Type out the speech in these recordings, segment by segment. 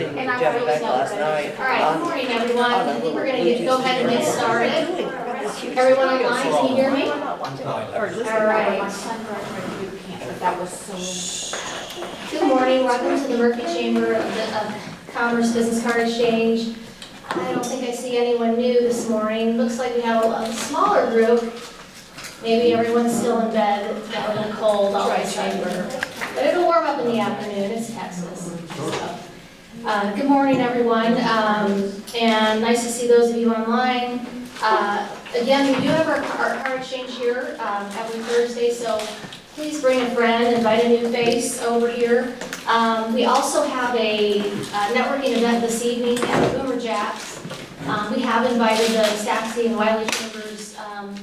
didn't And I jump was back really last celebrating. night. All right, good morning, everyone. I think we're gonna go ahead and get started. Everyone online, can you hear me? All right. My son graduated boot camp, but that was so. Good morning, welcome to the Murphy Chamber of Commerce Business Card Exchange. I don't think I see anyone new this morning. Looks like we have a smaller group. Maybe everyone's still in bed. It's got a little cold all this chamber. But it'll warm up in the afternoon. It's Texas. So, good morning, everyone. And nice to see those of you online. Again, we do have our card exchange here every Thursday, so please bring a friend, invite a new face over here. We also have a networking event this evening at the Boomer Jacks. We have invited the Saxby and Wiley Chambers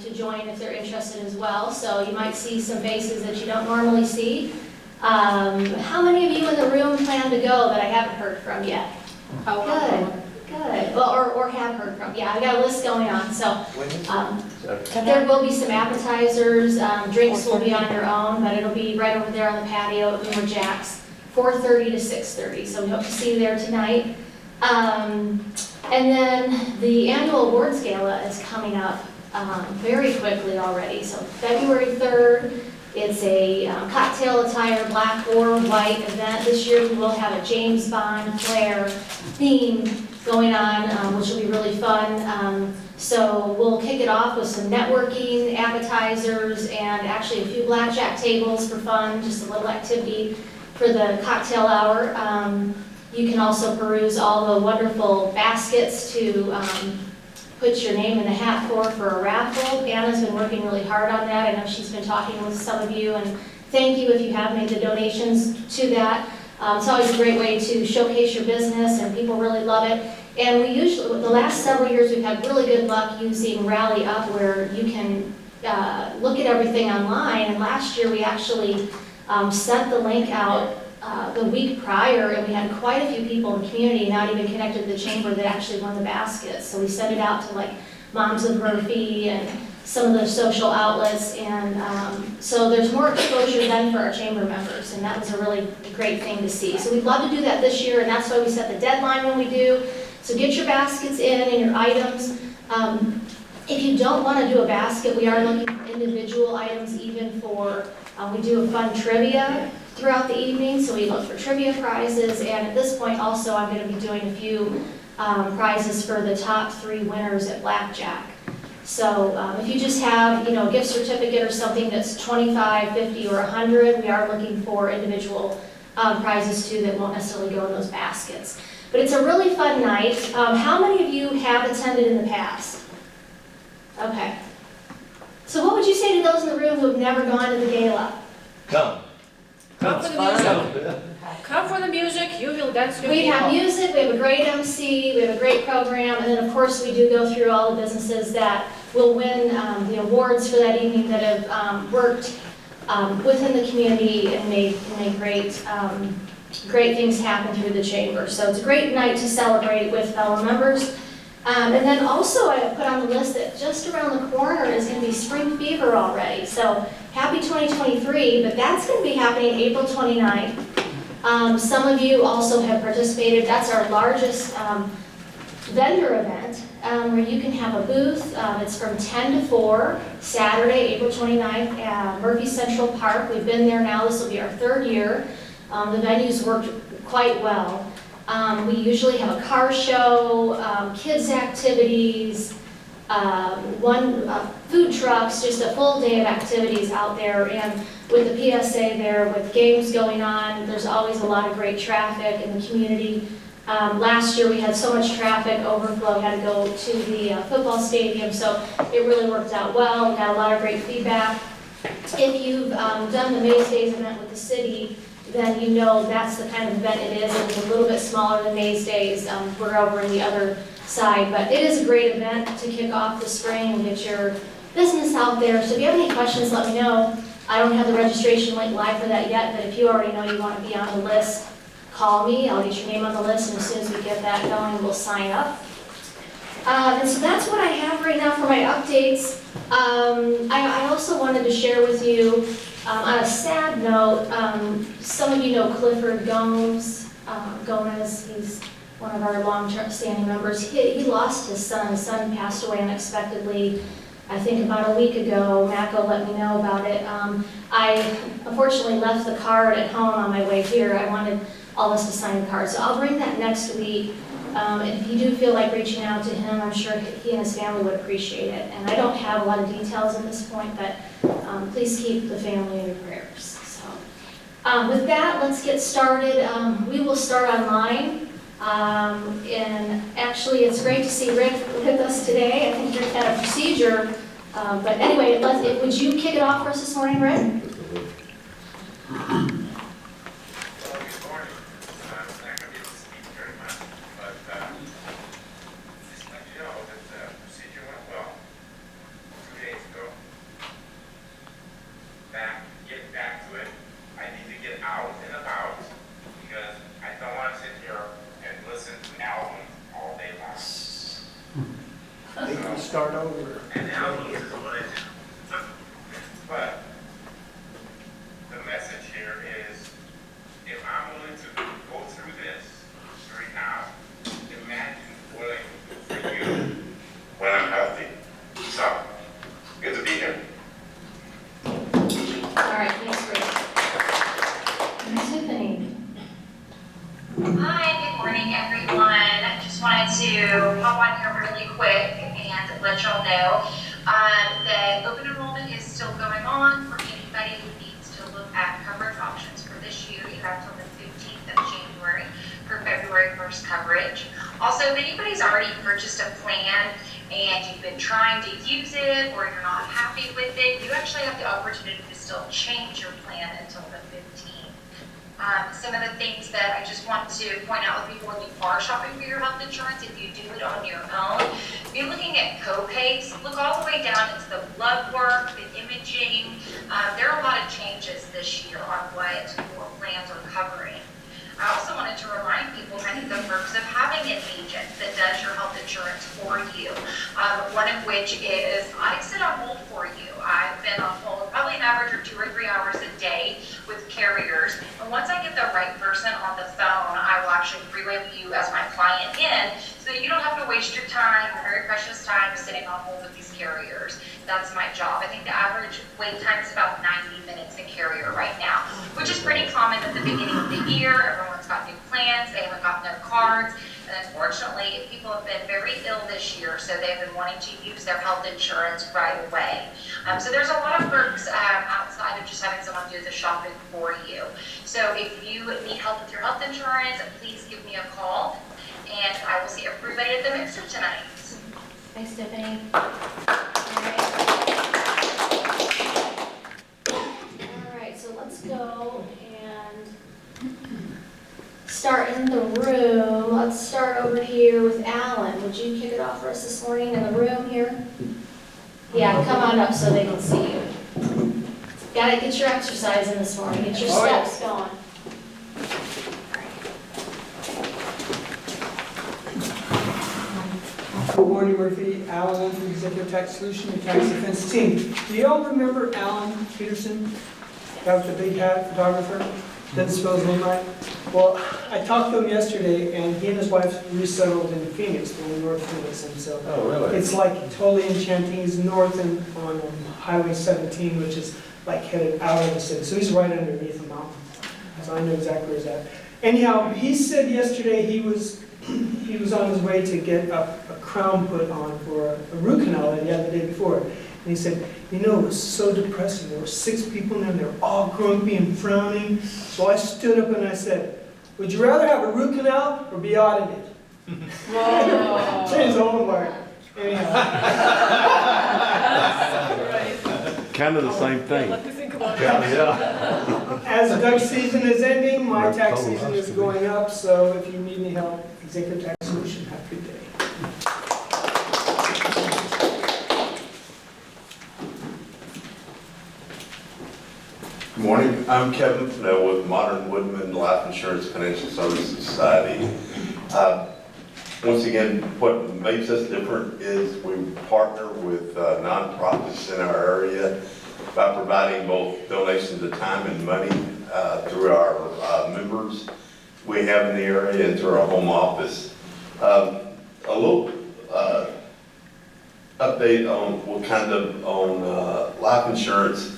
to join if they're interested as well, so you might see some faces that you don't normally see. How many of you in the room plan to go that I haven't heard from yet? Good. Well, or have heard from. Yeah, I got a list going on, so there will be some appetizers, drinks will be on your own, but it'll be right over there on the patio at Boomer Jacks, 4:30 to 6:30, so we hope to see you there tonight. And then the annual awards gala is coming up very quickly already, so February 3rd. It's a cocktail attire, black or white event. This year we will have a James Bond flair theme going on, which will be really fun. So we'll kick it off with some networking, appetizers, and actually a few blackjack tables for fun, just a little activity for the cocktail hour. You can also peruse all the wonderful baskets to put your name in the hat for a raffle. Anna's been working really hard on that. I know she's been talking with some of you, and thank you if you have made the donations to that. It's always a great way to showcase your business, and people really love it. And we usually, the last several years, we've had really good luck using Rally Up, where you can look at everything online. And last year, we actually sent the link out the week prior, and we had quite a few people in the community, not even connected to the chamber, that actually won the baskets. So we sent it out to like Moms of Murphy and some of the social outlets, and so there's more exposure then for our chamber members, and that was a really great thing to see. So we'd love to do that this year, and that's why we set the deadline when we do. So get your baskets in and your items. If you don't want to do a basket, we are looking for individual items even for, we do a fun trivia throughout the evening, so we look for trivia prizes, and at this point also I'm going to be doing a few prizes for the top 3 winners at blackjack. So if you just have, a gift certificate or something that's $25, $50, or $100, we are looking for individual prizes too that won't necessarily go in those baskets. But it's a really fun night. How many of you have attended in the past? Okay. So what would you say to those in the room who have never gone to the gala? Come. Come for the music. Come for the music, you will dance with We people. have music, we have a great MC, we have a great program, and then of course we do go through all the businesses that will win the awards for that evening that have worked within the community and made great things happen through the chamber. So it's a great night to celebrate with fellow members. And then also I put on the list that just around the corner is going to be Spring Fever already. So happy 2023, but that's going to be happening April 29th. Some of you also have participated. That's our largest vendor event where you can have a booth. It's from 10 to 4, Saturday, April 29th at Murphy Central Park. We've been there now. This will be our 3rd year. The venue's worked quite well. We usually have a car show, kids activities, food trucks, just a full day of activities out there. And with the PSA there, with games going on, there's always a lot of great traffic in the community. Last year we had so much traffic overflow, we had to go to the football stadium, so it really worked out well. We got a lot of great feedback. If you've done the Maze Days event with the city, then you know that's the kind of event it is. It's a little bit smaller than Maze Days. We're over on the other side, but it is a great event to kick off the spring and get your business out there. So if you have any questions, let me know. I don't have the registration link live for that yet, but if you already know you want to be on the list, call me. I'll get your name on the list, and as soon as we get that going, we'll sign up. And so that's what I have right now for my updates. I also wanted to share with you, on a sad note, some of you know Clifford Gomes. Gomez. He's one of our long-standing members. He lost his son. His son passed away unexpectedly, I think about a week ago. Mako let me know about it. I unfortunately left the card at home on my way here. I wanted all of us to sign the card, so I'll bring that next week. And if you do feel like reaching out to him, I'm sure he and his family would appreciate it. And I don't have a lot of details at this point, but please keep the family in your prayers. So, with that, let's get started. We will start online. And actually, it's great to see Rick with us today. I think Rick had a procedure. But anyway, would you kick it off for us this morning, Rick? Start over. And albums is what I do. But the message here is, if I'm willing to go through this right now, imagine what I can do for you when I'm healthy. So, good to be here. All right, thanks, Rick. Tiffany. Hi, good morning, everyone. I just wanted to hop on here really quick and let y'all know that open enrollment is still going on for anybody who needs to look at coverage options for this year. You have until the 15th of January for February 1st coverage. Also, if anybody's already purchased a plan and you've been trying to use it or you're not happy with it, you actually have the opportunity to still change your plan until the 15th. Some of the things that I just want to point out with people when you are shopping for your health insurance, if you do it on your own, if you're looking at co-pays, look all the way down into the blood work, the imaging. There are a lot of changes this year on what your plans are covering. I also wanted to remind people kind of the perks of having an agent that does your health insurance for you. One of which is I sit on hold for you. I've been on hold probably an average of 2 or 3 hours a day with carriers. And once I get the right person on the phone, I will actually relay you as my client in so that you don't have to waste your time, your very precious time, sitting on hold with these carriers. That's my job. I think the average wait time is about 90 minutes in carrier right now, which is pretty common at the beginning of the year. Everyone's got new plans, they haven't gotten their cards, and unfortunately, people have been very ill this year, so they've been wanting to use their health insurance right away. So there's a lot of perks outside of just having someone do the shopping for you. So if you need help with your health insurance, please give me a call, and I will see everybody at the mixer tonight. Thanks, Tiffany. All right, so let's go and start in the room. Let's start over here with Alan. Would you kick it off for us this morning in the room here? Yeah, come on up so they can see you. Gotta get your exercise in this morning. Get your steps going. Good morning, Murphy. Alan from Executive Tax Solution, your tax defense team. Do y'all remember Alan Peterson? That was the big hat photographer. Didn't spell his name right. Well, I talked to him yesterday, and he and his wife resettled in Phoenix, in North Phoenix, and so it's like totally enchanting. He's north and on Highway 17, which is like headed out of the city. So he's right underneath the mountain. So I know exactly where he's at. Anyhow, he said yesterday he was on his way to get a crown put on for a root canal that he had the day before. And he said, you know, it was so depressing. There were 6 people in there, and they were all grumpy and frowning. So I stood up and I said, would you rather have a root canal or be audited? Changed the whole mark. Anyhow. Kind of the same thing. As duck season is ending, my tax season is going up, so if you need any help, Executive Tax Solution, have a good day. Good morning, I'm Kevin Fennell with Modern Woodman Life Insurance Financial Services Society. Once again, what makes us different is we partner with nonprofits in our area by providing both donations of time and money through our members. we have in the area into our home office. A little update on life insurance.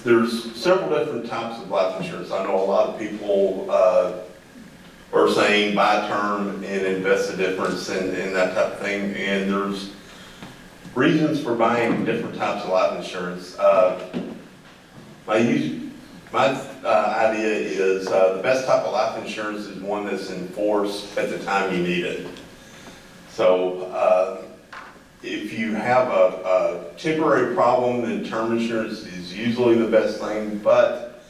There's several different types of life insurance. I know a lot of people are saying buy term and invest the difference and that type of thing. And there's reasons for buying different types of life insurance. My idea is the best type of life insurance is one that's enforced at the time you need it. So if you have a temporary problem, then term insurance is usually the best thing, but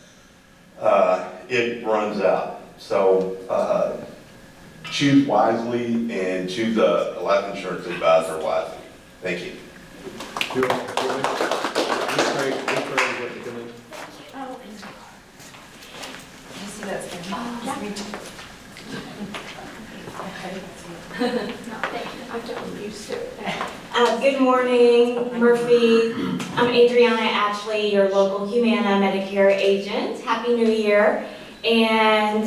it runs out. So choose wisely and choose a life insurance advisor wisely. Thank you. Good morning, Murphy. I'm Adriana Ashley, your local Humana Medicare agent. Happy New Year. And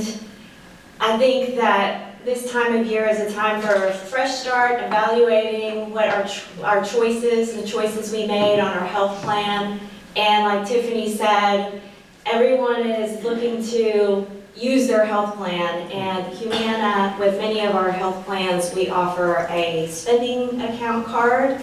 I think that this time of year is a time for a fresh start, evaluating what our choices, the choices we made on our health plan. And like Tiffany said, everyone is looking to use their health plan, and Humana, with many of our health plans, we offer a spending account card,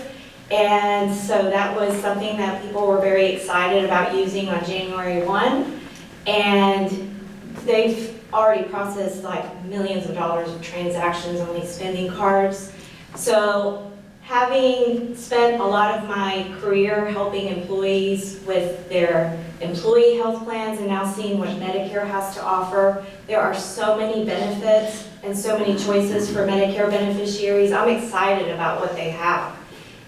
and so that was something that people were very excited about using on January 1, and they've already processed like millions of dollars of transactions on these spending cards. So having spent a lot of my career helping employees with their employee health plans and now seeing what Medicare has to offer, there are so many benefits and so many choices for Medicare beneficiaries. I'm excited about what they have.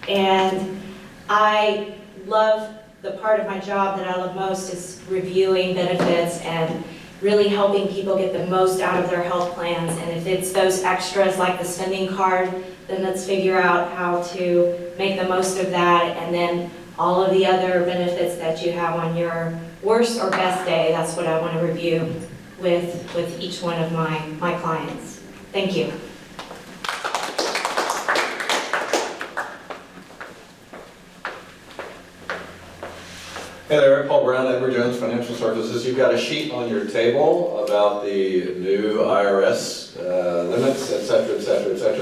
And I love, the part of my job that I love most is reviewing benefits and really helping people get the most out of their health plans. And if it's those extras like the spending card, then let's figure out how to make the most of that, and then all of the other benefits that you have on your worst or best day. That's what I want to review with each one of my clients. Thank you. Hey there, Paul Brown, Edward Jones Financial Services. You've got a sheet on your table about the new IRS limits, et cetera,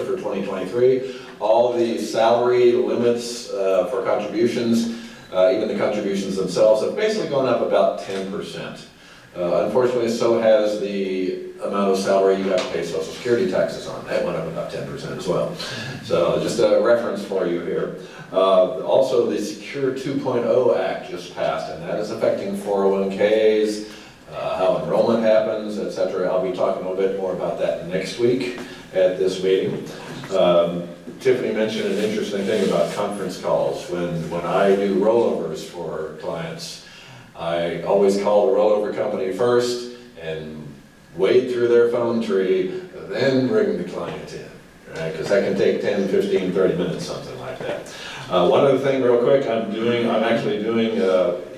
for 2023. All the salary limits for contributions, even the contributions themselves, have basically gone up about 10%. Unfortunately, so has the amount of salary you have to pay Social Security taxes on. That went up about 10% as well. So just a reference for you here. Also, the Secure 2.0 Act just passed, and that is affecting 401ks, how enrollment happens, etc. I'll be talking a little bit more about that next week at this meeting. Tiffany mentioned an interesting thing about conference calls. When I do rollovers for clients, I always call the rollover company first and wade through their phone tree, then bring the client in, right? Because that can take 10, 15, 30 minutes, something like that. One other thing real quick, I'm actually doing,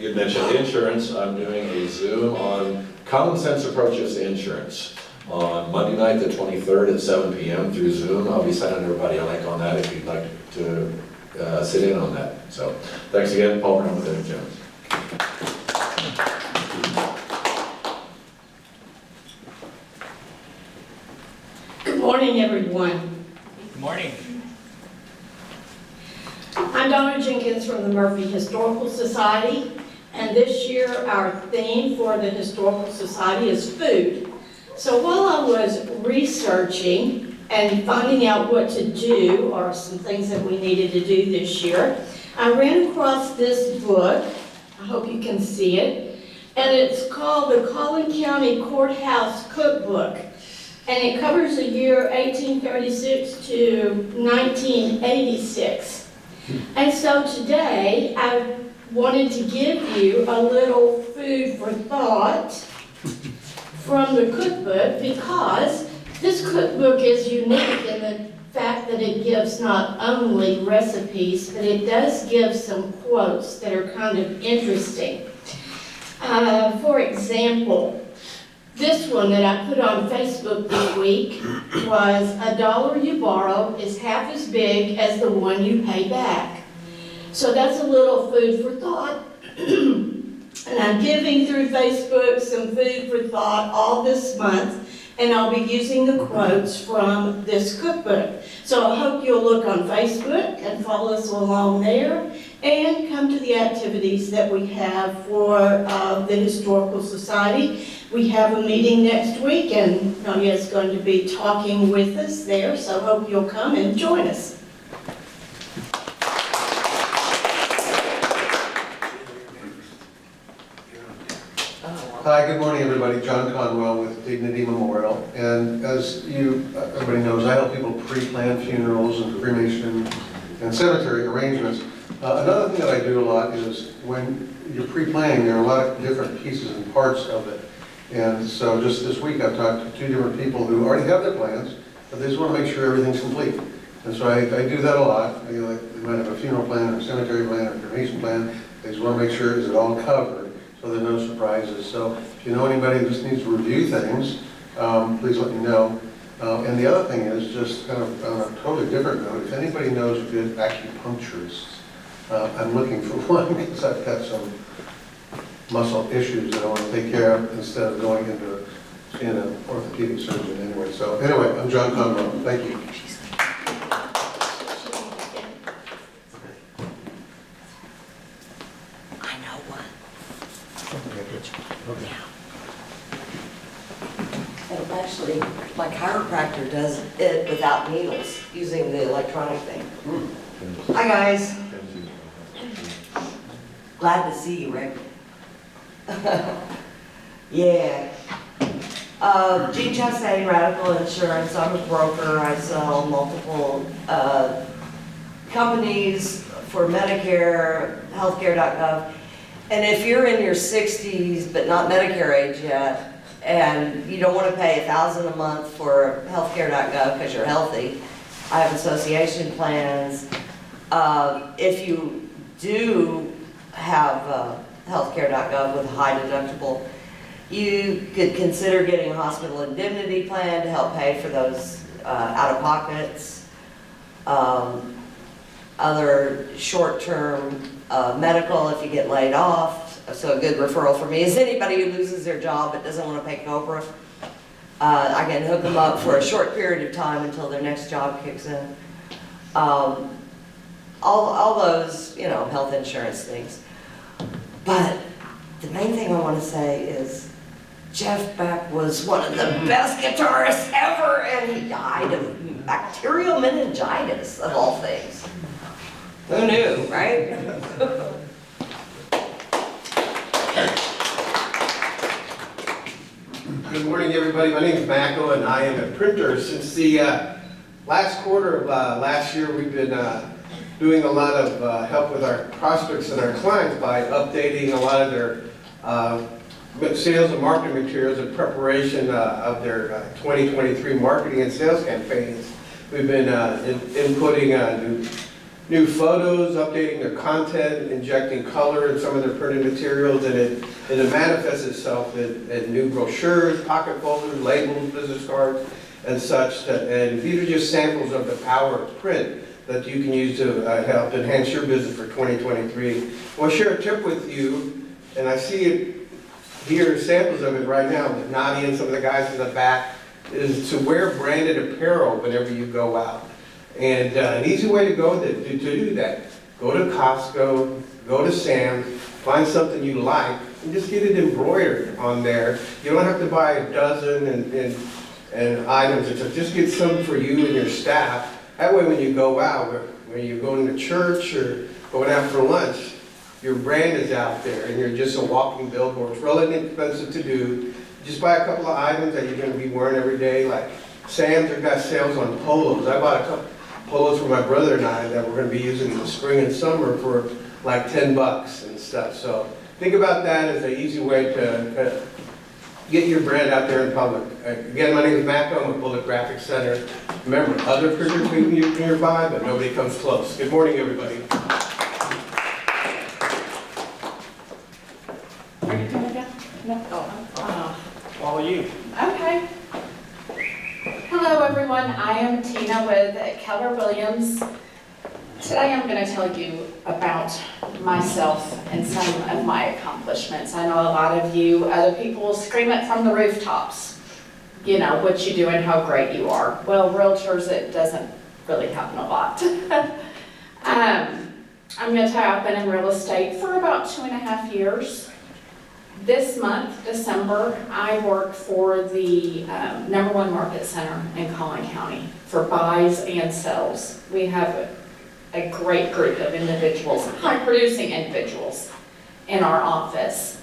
you mentioned insurance, I'm doing a Zoom on Common Sense Approaches to Insurance on Monday night, the 23rd at 7 p.m. through Zoom. I'll be sending everybody a link on that if you'd like to sit in on that. So thanks again, Paul Brown with Edward Jones. Good morning, everyone. Good morning. I'm Donna Jenkins from the Murphy Historical Society, and this year our theme for the Historical Society is food. So while I was researching and finding out what to do, or some things that we needed to do this year, I ran across this book. I hope you can see it. And it's called the Collin County Courthouse Cookbook. And it covers the year 1836 to 1986. And so today, I wanted to give you a little food for thought from the cookbook, because this cookbook is unique in the fact that it gives not only recipes, but it does give some quotes that are kind of interesting. For example, This one that I put on Facebook this week was $1 you borrow is half as big as the one you pay back. So that's a little food for thought. And I'm giving through Facebook some food for thought all this month, and I'll be using the quotes from this cookbook. So I hope you'll look on Facebook and follow us along there, and come to the activities that we have for the Historical Society. We have a meeting next week, and Nadia is going to be talking with us there, so hope you'll come and join us. Hi, good morning, everybody. John Conwell with Dignity Memorial. And as everybody knows, I help people pre-plan funerals and cremation and cemetery arrangements. Another thing that I do a lot is when you're pre-planning, there are a lot of different pieces and parts of it. And so just this week, I've talked to 2 different people who already have their plans, but they just want to make sure everything's complete. And so I do that a lot. They might have a funeral plan, or a cemetery plan, or a cremation plan. They just want to make sure is it all covered, so there are no surprises. So if you know anybody who just needs to review things, please let me know. And the other thing is, just kind of on a totally different note, if anybody knows good acupuncturists, I'm looking for one because I've got some muscle issues that I want to take care of instead of going into seeing an orthopedic surgeon anyway. So anyway, I'm John Conroe. Thank you. I know one. And actually, my chiropractor does it without needles, using the electronic thing. Hi, guys. Glad to see you, Rick. Yeah. Jean Chastain, Radical Insurance. I'm a broker. I sell multiple companies for Medicare, healthcare.gov. And if you're in your 60s but not Medicare age yet, and you don't want to pay $1,000 a month for healthcare.gov because you're healthy, I have association plans. If you do have healthcare.gov with a high deductible, you could consider getting a hospital indemnity plan to help pay for those out-of-pockets. Other short-term medical if you get laid off. So a good referral for me is anybody who loses their job but doesn't want to pay COBRA. I can hook them up for a short period of time until their next job kicks in. All those, health insurance things. But the main thing I want to say is Jeff Beck was one of the best guitarists ever, and he died of bacterial meningitis, of all things. Who knew, right? Good morning, everybody. My name is Macko, and I am a printer. Since the last quarter of last year, we've been doing a lot of help with our prospects and our clients by updating a lot of their sales and marketing materials in preparation of their 2023 marketing and sales campaigns. We've been inputting new photos, updating their content, injecting color in some of their printed materials, and it manifests itself in new brochures, pocket folders, labels, business cards, and such. And these are just samples of the power of print that you can use to help enhance your business for 2023. I'll share a tip with you, and I see it here, samples of it right now, with Nadia and some of the guys in the back, is to wear branded apparel whenever you go out. And an easy way to go to do that, go to Costco, go to Sam's, find something you like, and just get it embroidered on there. You don't have to buy a dozen and items, just get some for you and your staff. That way when you go out, when you're going to church or going out for lunch, your brand is out there and you're just a walking billboard. It's relatively expensive to do. Just buy a couple of items that you're going to be wearing every day, like Sam's have got sales on polos. I bought a couple polos for my brother and I that we're going to be using in the spring and summer for like $10 and stuff. So think about that as an easy way to get your brand out there in public. Again, my name is Macko. I'm with Bullet Graphics Center. Remember, other printers may be nearby, but nobody comes close. Good morning, everybody. Are you doing that? No. All of you. Okay. Hello, everyone. I am Tina with Keller Williams. Today I'm going to tell you about myself and some of my accomplishments. I know a lot of you, other people scream it from the rooftops, you know, what you do and how great you are. Well, realtors, it doesn't really happen a lot. I'm going to tell you I've been in real estate for about 2.5 years. This month, December, I work for the #1 market center in Collin County for buys and sells. We have a great group of individuals, high-producing individuals in our office.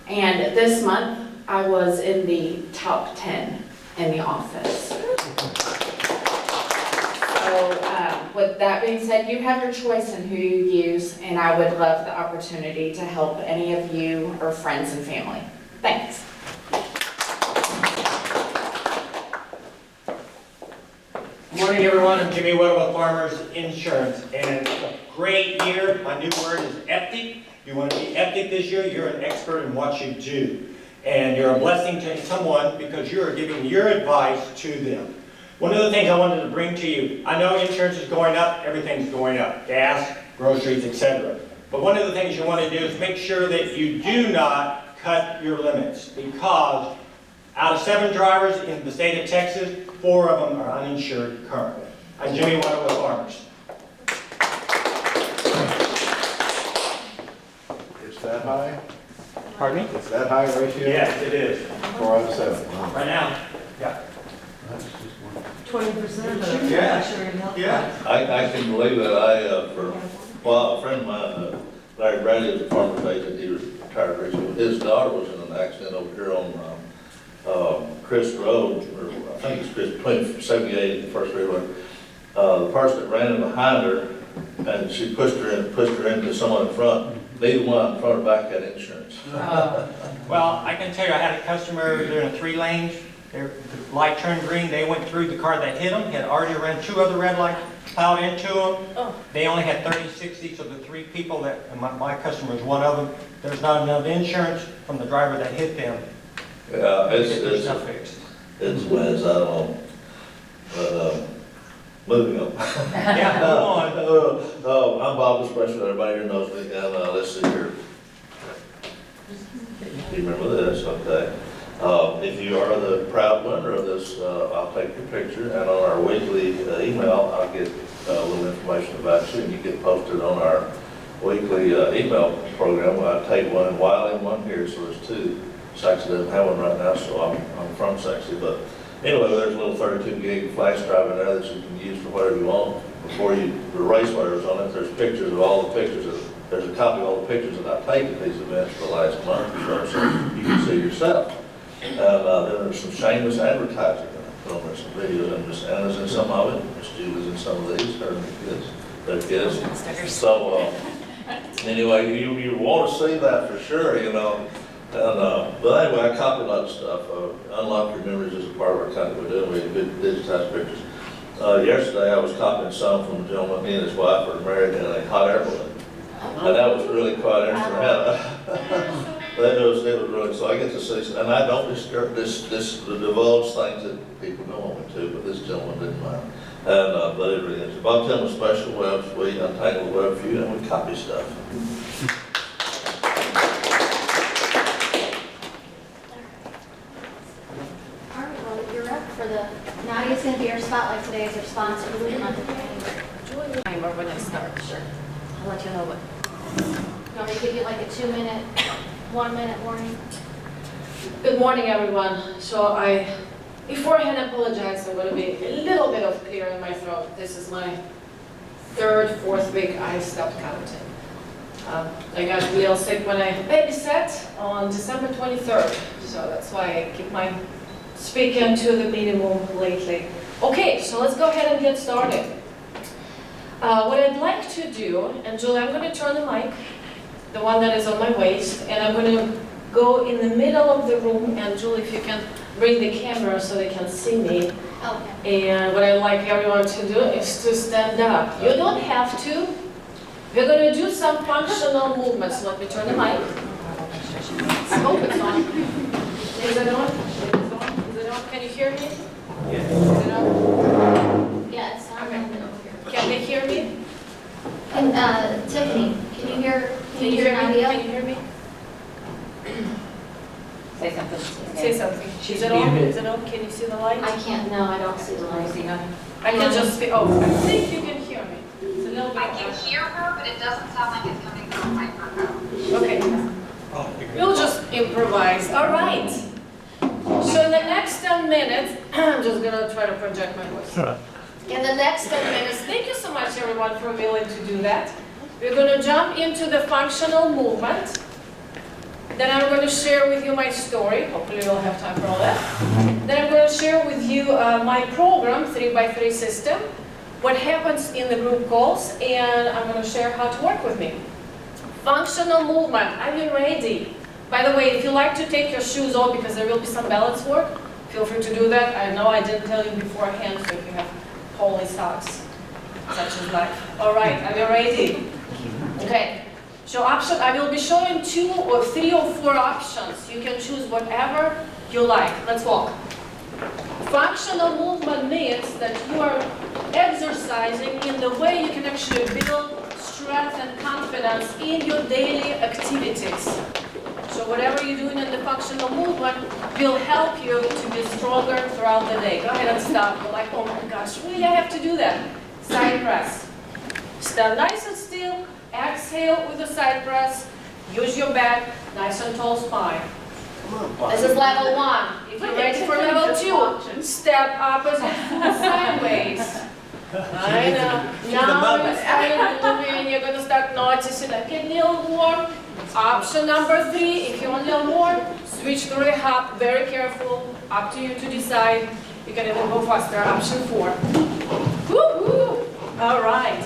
And this month, I was in the top 10 in the office. So with that being said, you have your choice in who you use, and I would love the opportunity to help any of you or friends and family. Thanks. Good morning, everyone. I'm Jimmy Weddle with Farmers Insurance, and it's a great year. My new word is epic. You want to be epic this year, you're an expert in what you do. And you're a blessing to someone because you are giving your advice to them. One of the things I wanted to bring to you, I know insurance is going up, everything's going up, gas, groceries, etc. But one of the things you want to do is make sure that you do not cut your limits, because out of 7 drivers in the state of Texas, 4 of them are uninsured currently. I'm Jimmy Weddle with Farmers. It's that high? Pardon me? It's that high ratio? Yes, it is. 4 out of 7. Right now, yeah. 20%. Yeah. I can believe that. A friend of mine, Larry Bradley, is a farmer's agent. He retired recently. His daughter was in an accident over here on Chris Road, or I think it's Chris, between 78 and the first freeway. The person that ran in behind her, and she pushed her into someone in front. Neither one in front or back had insurance. Well, I can tell you, I had a customer, they're in 3 lanes. The light turned green, they went through, the car that hit them had already ran 2 other red lights, plowed into them. They only had 30/60, so the 3 people that, and my customer was one of them, there's not enough insurance from the driver that hit them. Yeah, There's stuff fixed. it's I don't know. But, moving on. Yeah, move on. I'm Bob Espresso, everybody here knows me, and let's see here. You remember this, okay. If you are the proud winner of this, I'll take your picture, and on our weekly email, I'll get a little information about you, and you get posted on our weekly email program. I take one in Wiley and one here, so there's 2. Saxon doesn't have one right now, so I'm from Saxon, but anyway, there's a little 32 gig flash drive in there that you can use for whatever you want. Before you erase whatever's on it, there's pictures of all the pictures. There's a copy of all the pictures that I've taken at these events for the last month or so you can see yourself. And then there's some shameless advertising that I put on there, some videos, and Miss Anna's in some of it, Miss Julie's in some of these, her and their kids. So, anyway, you want to see that for sure, you know. And, but anyway, I copy a lot of stuff. Unlock Your Memories is a part of our company we're doing. We have good digitized pictures. Yesterday, I was copying some from a gentleman, he and his wife were married in a hot air balloon. And that was really quite interesting. It was really, so I get to see, and I don't divulge things that people don't want me to, but this gentleman didn't mind. And, but it really is. Bob Tillman's special web suite, Untangled Web View, and we copy stuff. All right, well, you're up for the, Nadia's going to be our spotlight today as our sponsor for the month of January. Timer when it starts. Sure. I'll let you know what. You want me to give you like a 2-minute, 1-minute warning? Good morning, everyone. So beforehand, apologize. I'm going to be a little bit of clear in my throat. This is my 3rd, 4th week I stopped counting. I got real sick when I babysat on December 23rd. So that's why I keep my speaking to the minimum lately. Okay, so let's go ahead and get started. What I'd like to do, and Julie, I'm going to turn the mic, the one that is on my waist, and I'm going to go in the middle of the room, and Julie, if you can bring the camera so they can see me. Okay. And what I'd like everyone to do is to stand up. You don't have to. We're going to do some functional movements. Let me turn the mic. I hope it's on. Is it on? can you hear me? Yeah. Is it on? Yeah, it's not over here. Can they hear me? And, Tiffany, can you hear Nadia? Can you hear me? Say something. Say something. Is it on? Is it on? Can you see the light? I can't, no, I don't see the light. See nothing? I can just speak, oh, I think you can hear me. It's a little bit. I can hear her, but it doesn't sound like it's coming through a microphone. Okay. We'll just improvise. All right. So in the next 10 minutes, I'm just gonna try to project my voice. In the next 10 minutes, thank you so much everyone for willing to do that. We're gonna jump into the functional movement. Then I'm going to share with you my story. Hopefully you'll have time for all that. Then I'm going to share with you my program, 3x3 system, what happens in the group calls, and I'm going to share how to work with me. Functional movement, are you ready? By the way, if you like to take your shoes off because there will be some balance work, feel free to do that. I know I didn't tell you beforehand, so if you have holy socks, such as life. All right, are you ready? Okay. So option, I will be showing 2 or 3 or 4 options. You can choose whatever you like. Let's walk. Functional movement means that you are exercising in the way you can actually build strength and confidence in your daily activities. So whatever you're doing in the functional movement will help you to be stronger throughout the day. Go ahead and stop. You're like, oh my gosh, really I have to do that? Side press. Stand nice and still. Exhale with the side press. Use your back, nice and tall spine. This is level 1. If you're ready for level 2, step opposite sideways. I know. Now you're starting moving, you're going to start noticing a little more. Option number 3, if you want a little more, switch to a hop, very careful. Up to you to decide. You can even go faster. Option 4. Woo-hoo! All right.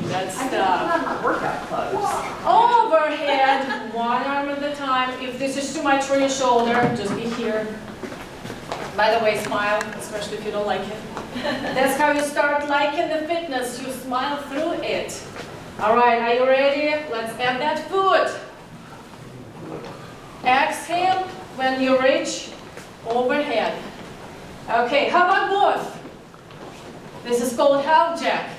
That's my workout clothes. Overhead, 1 arm at a time. If this is too much for your shoulder, just be here. By the way, smile, especially if you don't like it. That's how you start liking the fitness. You smile through it. All right, are you ready? Let's add that foot. Exhale when you reach overhead. Okay, how about both? This is called half jack.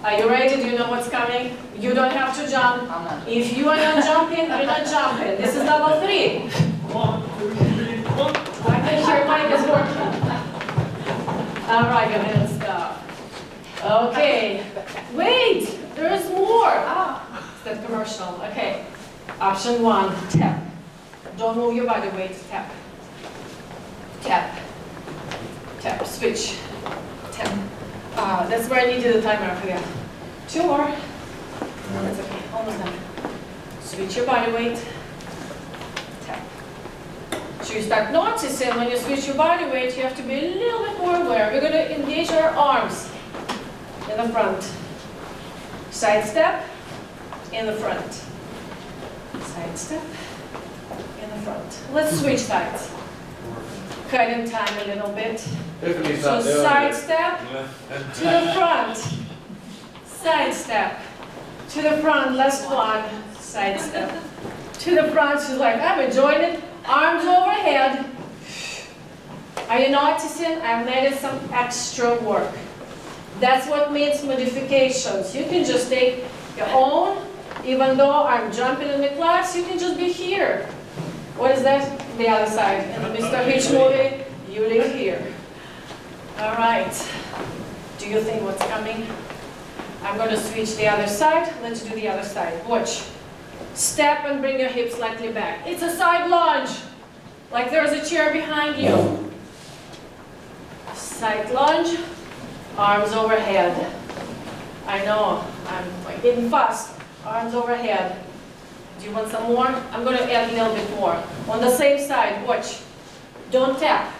Are you ready? Do you know what's coming? You don't have to jump. If you are not jumping, you're not jumping. This is level 3. 1, 2, 3, 1. I can hear Mike is working. All right, go ahead and stop. Okay. Wait, there is more. It's that commercial. Okay. Option 1, tap. Don't move your body weight, tap. Tap. Tap, switch. Tap. That's where I needed the timer, I forgot. 2 more. No, that's okay, almost done. Switch your body weight. Tap. So you start noticing when you switch your body weight, you have to be a little bit more aware. We're going to engage our arms in the front. Side step, in the front. Side step, in the front. Let's switch sides. Cut in time a little bit. So side step to the front. Side step to the front. Last one. Side step to the front. She's like, I'm enjoying it. Arms overhead. Are you noticing? I've added some extra work. That's what means modifications. You can just take your own. Even though I'm jumping in the class, you can just be here. What is that? The other side. In the Mr. Hitch movie, you live here. All right. Do you think what's coming? I'm going to switch the other side. Let's do the other side. Watch. Step and bring your hips slightly back. It's a side lunge. Like there's a chair behind you. Side lunge. Arms overhead. I know. I'm like getting fast. Arms overhead. Do you want some more? I'm going to add a little bit more. On the same side, watch. Don't tap.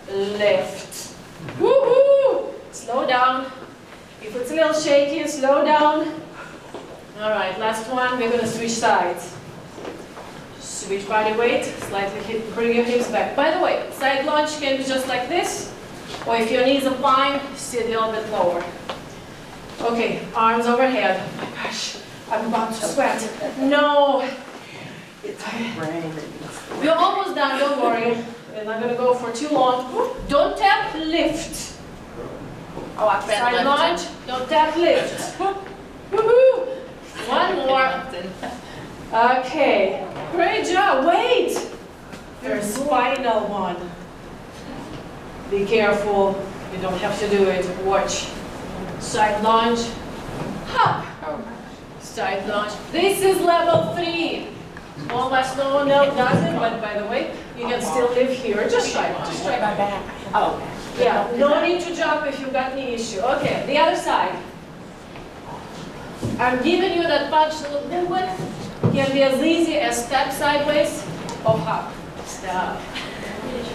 Lift. Woohoo! Slow down. If it's a little shaky, slow down. All right, last one. We're going to switch sides. Switch body weight. Slightly bring your hips back. By the way, side lunge can be just like this. Or if your knees are fine, sit a little bit lower. Okay, arms overhead. Oh my gosh. I'm about to sweat. No. It's raining. We're almost done, don't worry. We're not gonna go for too long. Don't tap lift. Oh, I bet Side lunge, don't tap lift. Woohoo! One more. Okay, great job. Wait! There's final one. Be careful. You don't have to do it. Watch. Side lunge. Hop. Side lunge. This is level 3. Almost no one else does it, but by the way, you can still live here. Just try it. Just try my back. Oh. Yeah, no need to jump if you've got knee issue. Okay, the other side. I'm giving you that punch a little bit with. Can be as easy as step sideways or hop. Stop.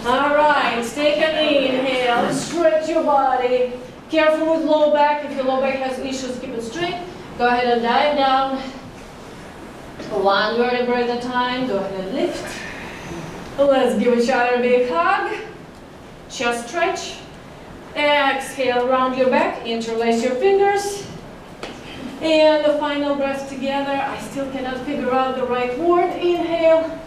All right, take an inhale, stretch your body. Careful with low back. If your low back has issues, keep it straight. Go ahead and dive down. One vertebra at a time. Go ahead and lift. Let's give each other a big hug. Chest stretch. Exhale, round your back, interlace your fingers. And the final breath together. I still cannot figure out the right word. Inhale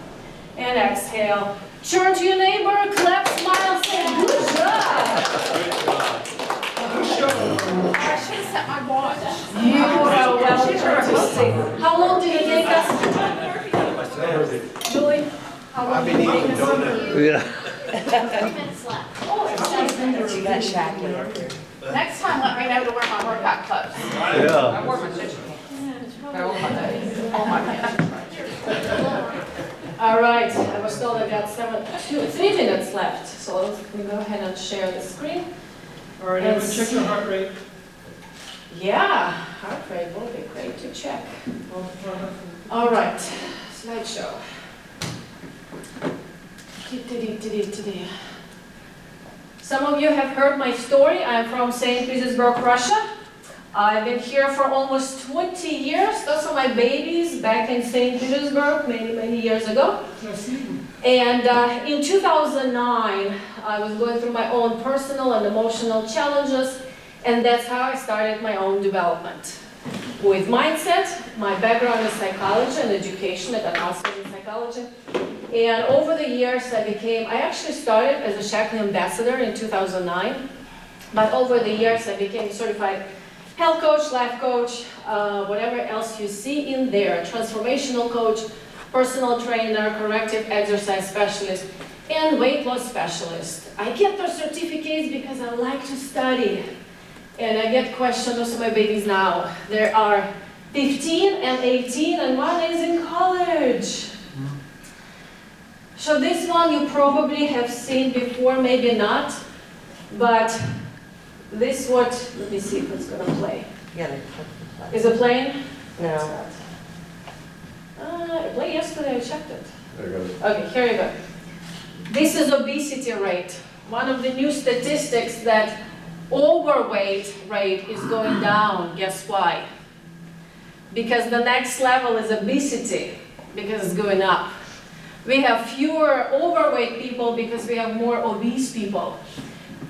and exhale. Turn to your neighbor, clap, smile, say good job. I should have set my watch. You are welcome to sing. How long did it take us? Julie? How long did it take us? Yeah. 3 minutes left. Oh, it's You got Shaq. Next time, let me know to wear my workout clothes. Yeah. I wore my church pants. I wore all my pants. All right, I was told I got 3 minutes left, so let me go ahead and share the screen. All right, everyone check your heart rate. Yeah, heart rate will be great to check. All right, slideshow. Some of you have heard my story. I'm from St. Petersburg, Russia. I've been here for almost 20 years. Those are my babies back in St. Petersburg many, many years ago. And in 2009, I was going through my own personal and emotional challenges, and that's how I started my own development. With mindset, my background is psychology and education. I got master's in psychology. And over the years, I actually started as a Shaklee ambassador in 2009, but over the years, I became a certified health coach, life coach, whatever else you see in there, transformational coach, personal trainer, corrective exercise specialist, and weight loss specialist. I get those certificates because I like to study. And I get questions, those are my babies now. There are 15 and 18, and one is in college. So this one you probably have seen before, maybe not, but this what, let me see if it's gonna play. Yeah. Is it playing? No. It played yesterday, I checked it. There it goes. Okay, here you go. This is obesity rate. One of the new statistics that overweight rate is going down. Guess why? Because the next level is obesity, because it's going up. We have fewer overweight people because we have more obese people.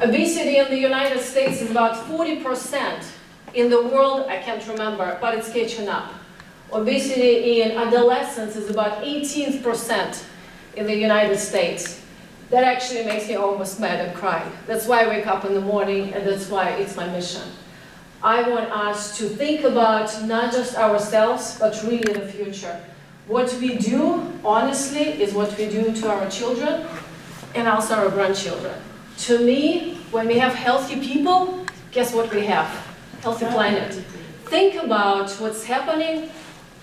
Obesity in the United States is about 40%. In the world, I can't remember, but it's catching up. Obesity in adolescents is about 18% in the United States. That actually makes me almost mad and cry. That's why I wake up in the morning, and that's why it's my mission. I want us to think about not just ourselves, but really the future. What we do, honestly, is what we do to our children and also our grandchildren. To me, when we have healthy people, guess what we have? Healthy planet. Think about what's happening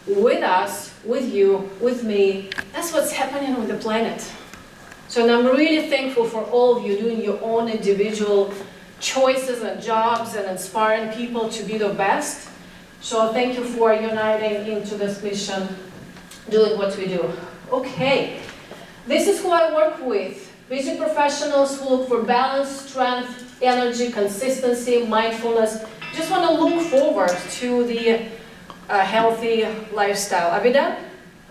with us, with you, with me. That's what's happening with the planet. So and I'm really thankful for all of you doing your own individual choices and jobs and inspiring people to be the best. So thank you for uniting into this mission, doing what we do. Okay, this is who I work with. Busy professionals who look for balance, strength, energy, consistency, mindfulness. Just want to look forward to the healthy lifestyle. Are we done?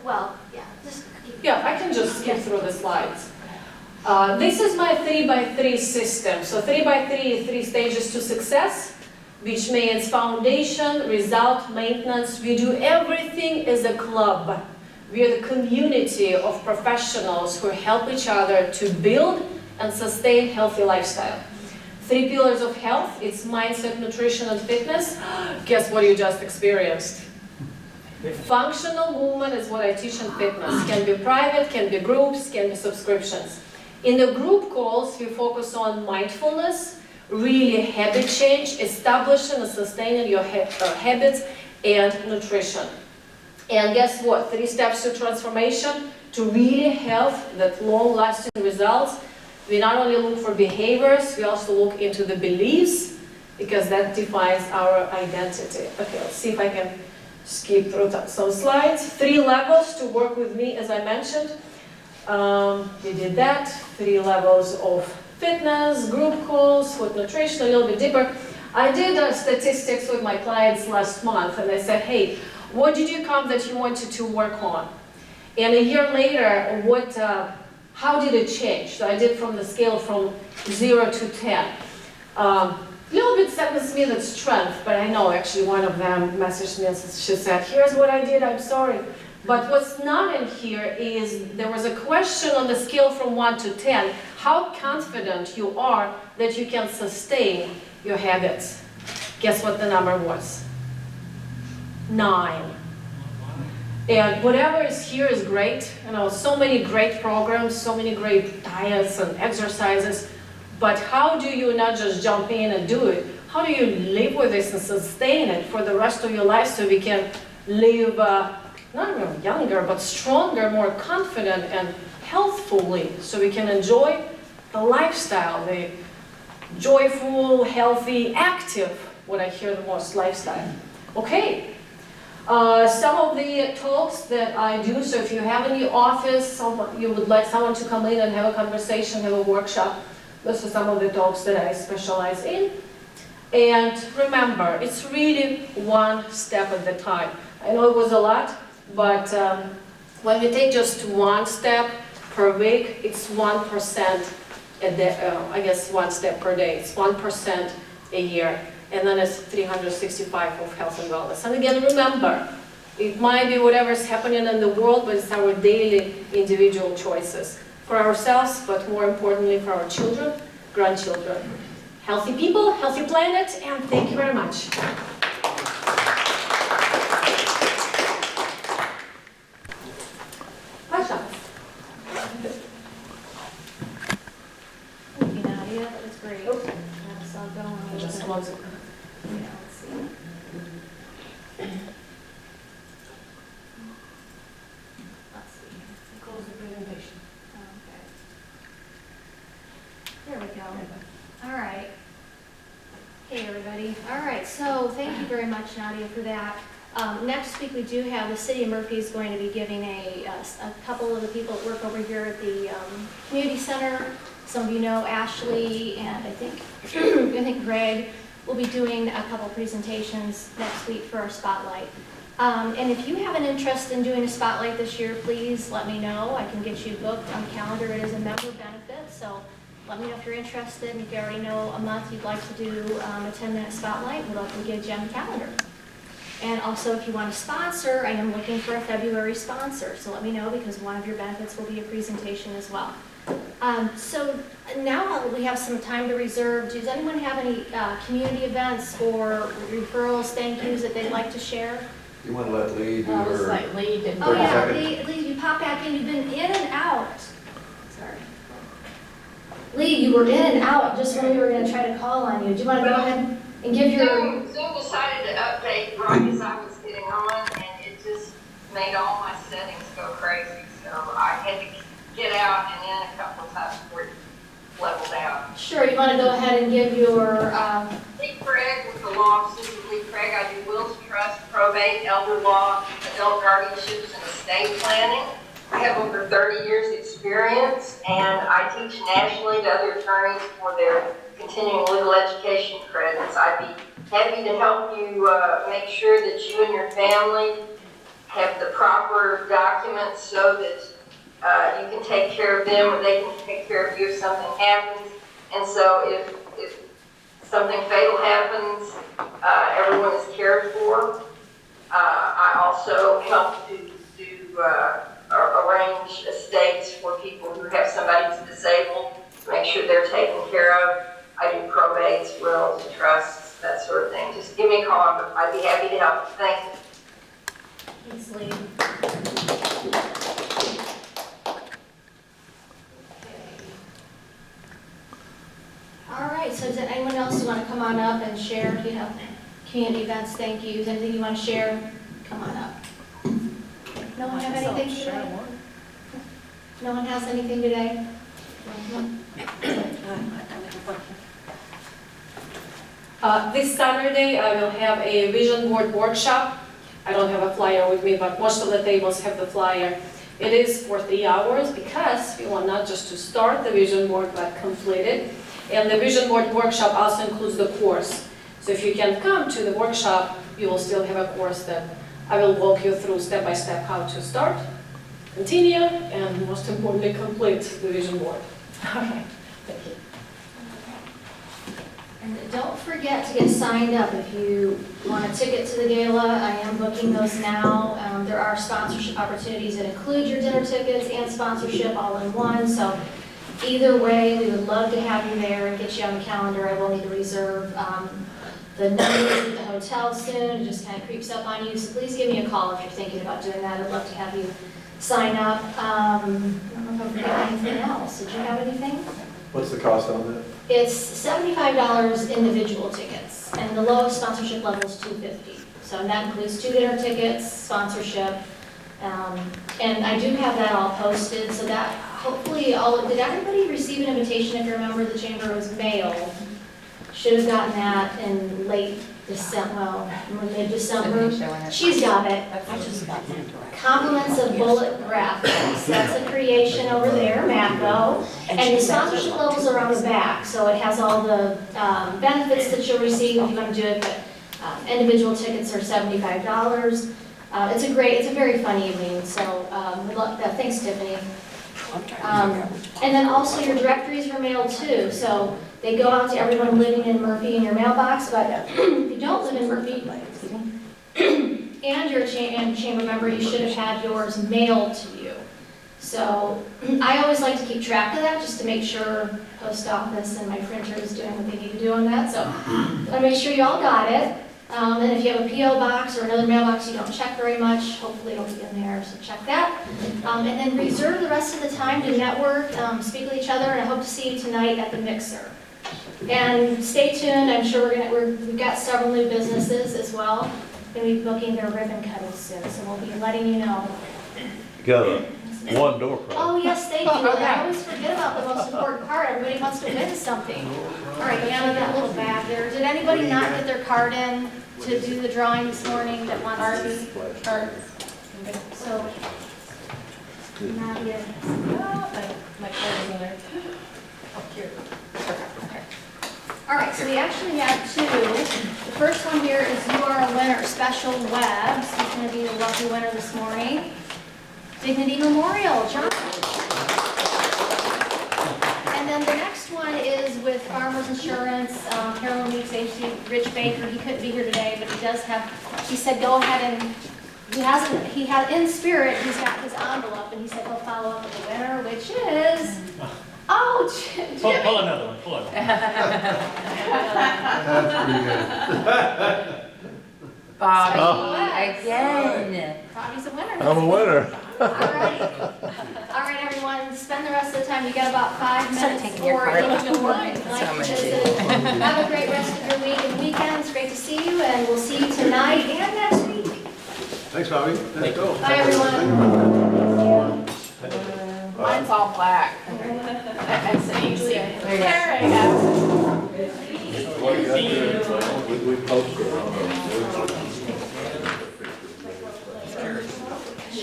Well, yeah, just Yeah, I can just skip through the slides. This is my 3x3 system. So 3x3 is 3 stages to success, which means foundation, result, maintenance. We do everything as a club. We are the community of professionals who help each other to build and sustain healthy lifestyle. 3 pillars of health, it's mindset, nutrition, and fitness. Guess what you just experienced? Functional movement is what I teach in fitness. Can be private, can be groups, can be subscriptions. In the group calls, we focus on mindfulness, really habit change, establishing and sustaining your habits, and nutrition. And guess what? 3 steps to transformation to really have that long-lasting results. We not only look for behaviors, we also look into the beliefs, because that defines our identity. Okay, let's see if I can skip through some slides. 3 levels to work with me, as I mentioned. We did that. 3 levels of fitness, group calls, food nutrition, a little bit deeper. I did statistics with my clients last month, and I said, hey, what did you come that you wanted to work on? And a year later, how did it change? So I did from the scale from 0 to 10. A little bit saddens me that strength, but I know actually one of them messaged me and she said, here's what I did, I'm sorry. But what's not in here is there was a question on the scale from 1 to 10, how confident you are that you can sustain your habits. Guess what the number was? 9. And whatever is here is great. You know, so many great programs, so many great diets and exercises. But how do you not just jump in and do it? How do you live with this and sustain it for the rest of your life so we can live not only younger, but stronger, more confident and healthfully, so we can enjoy the lifestyle, the joyful, healthy, active, what I hear the most, lifestyle. Okay. Some of the talks that I do, so if you have in your office, you would like someone to come in and have a conversation, have a workshop, those are some of the talks that I specialize in. And remember, it's really 1 step at a time. I know it was a lot, but when we take just 1 step per week, it's 1% I guess 1 step per day. It's 1% a year. And then it's 365 of health and wellness. And again, remember, it might be whatever's happening in the world, but it's our daily individual choices for ourselves, but more importantly for our children, grandchildren. Healthy people, healthy planet, and thank you very much. Pasha. Thank you, Nadia, that was great. Oops. That's all going. I just close it. Yeah, let's see. Let's see. Close the presentation. Okay. There we go. All right. Hey, everybody. All right, so thank you very much, Nadia, for that. Next week, we do have, the City of Murphy is going to be giving a couple of the people that work over here at the community center. Some of you know Ashley and I think Greg will be doing a couple presentations next week for our spotlight. And if you have an interest in doing a spotlight this year, please let me know. I can get you booked on the calendar. It is a member benefit, so let me know if you're interested. And if you already know a month you'd like to do a 10-minute spotlight, we'd love to get you on the calendar. And also, if you want to sponsor, I am looking for a February sponsor, so let me know, because one of your benefits will be a presentation as well. So now we have some time to reserve. Does anyone have any community events or referrals, thank yous that they'd like to share? You want to let Lee do her? It's like Lee did. Oh yeah, Lee, you pop back in. You've been in and out. Sorry. Lee, you were in and out just when we were going to try to call on you. Do you want to go ahead and give your... Zoom decided to update right as I was getting on, and it just made all my settings go crazy. So I had to get out and in a couple of times before it leveled out. Sure, you want to go ahead and give your... Lee Craig with the law offices of Lee Craig. I do wills, trust, probate, elder law, adult guardianships, and estate planning. I have over 30 years experience, and I teach nationally to other attorneys for their continuing legal education credits. I'd be happy to help you make sure that you and your family have the proper documents so that you can take care of them, or they can take care of you if something happens. And so if something fatal happens, everyone is cared for. I also help to arrange estates for people who have somebody who's disabled, make sure they're taken care of. I do probates, wills, trusts, that sort of thing. Just give me a call, I'd be happy to help. Thank you. Thanks, Lee. All right, so does anyone else want to come on up and share? Do you have community events, thank yous, anything you want to share? Come on up. No one have anything today? No one has anything today? This Saturday, I will have a vision board workshop. I don't have a flyer with me, but most of the tables have the flyer. It is for 3 hours because we want not just to start the vision board, but complete it. And the vision board workshop also includes the course. So if you can come to the workshop, you will still have a course that I will walk you through step by step how to start, continue, and most importantly, complete the vision board. Okay, thank you. And don't forget to get signed up if you want a ticket to the gala. I am booking those now. There are sponsorship opportunities that include your dinner tickets and sponsorship all in one. So either way, we would love to have you there and get you on the calendar. I will need to reserve the numbers at the hotel soon. It just kind of creeps up on you. So please give me a call if you're thinking about doing that. I'd love to have you sign up. I don't know if I've got anything else. Did you have anything? What's the cost on that? It's $75 individual tickets, and the lowest sponsorship level is $250. So that includes 2 dinner tickets, sponsorship, and I do have that all posted, so that hopefully did everybody receive an invitation? If you remember, the chamber was mailed. Should have gotten that in late December, well, mid-December. She's got it. I just got that. Compliments of Bullet Graphics. That's a creation over there, Mako. And the sponsorship levels are on the back, so it has all the benefits that you'll receive if you want to do it, but individual tickets are $75. It's a very fun evening, so we love that. Thanks, Tiffany. And then also your directories are mailed too, so they go out to everyone living in Murphy in your mailbox, but if you don't live in Murphy, and you're a chamber member, you should have had yours mailed to you. So I always like to keep track of that, just to make sure post office and my printer is doing what they need to do on that. So I make sure you all got it. And if you have a P.O. box or another mailbox you don't check very much, hopefully it'll be in there, so check that. And then reserve the rest of the time to network, speak with each other, and I hope to see you tonight at the Mixer. And stay tuned, I'm sure we've got several new businesses as well. Going to be booking their ribbon cutting soon, so we'll be letting you know. Got a one door prize. Oh, yes, thank you. I always forget about the most important part. Everybody wants to win something. All right, we have that little bag there. Did anybody not get their card in to do the drawing this morning that wants to card? So, not yet. My card is in there. Oh, here. Okay. All right, so we actually have 2. The first one here is You Are a Winner, Special Webs. He's going to be the lucky winner this morning. Dignity Memorial, John. And then the next one is with Farmers Insurance, Carolyn Weeks, agency, Rich Baker. He couldn't be here today, but he does have, he said go ahead and, he had in spirit, he's got his envelope, and he said he'll follow up with the winner, which is, Jimmy. Pull another one, pull another one. That's pretty good. Bobby, again. Bobby's a winner. I'm a winner. All right, everyone, spend the rest of the time, you got about 5 minutes taking your for card. individual work and like to visit. Have a great rest of your week and weekend, it's great to see you, and we'll see you tonight and next week. Thanks, Bobby. Let's go. Bye, everyone. Mine's all black. That's easy. There you go. What do you got there? We posted it on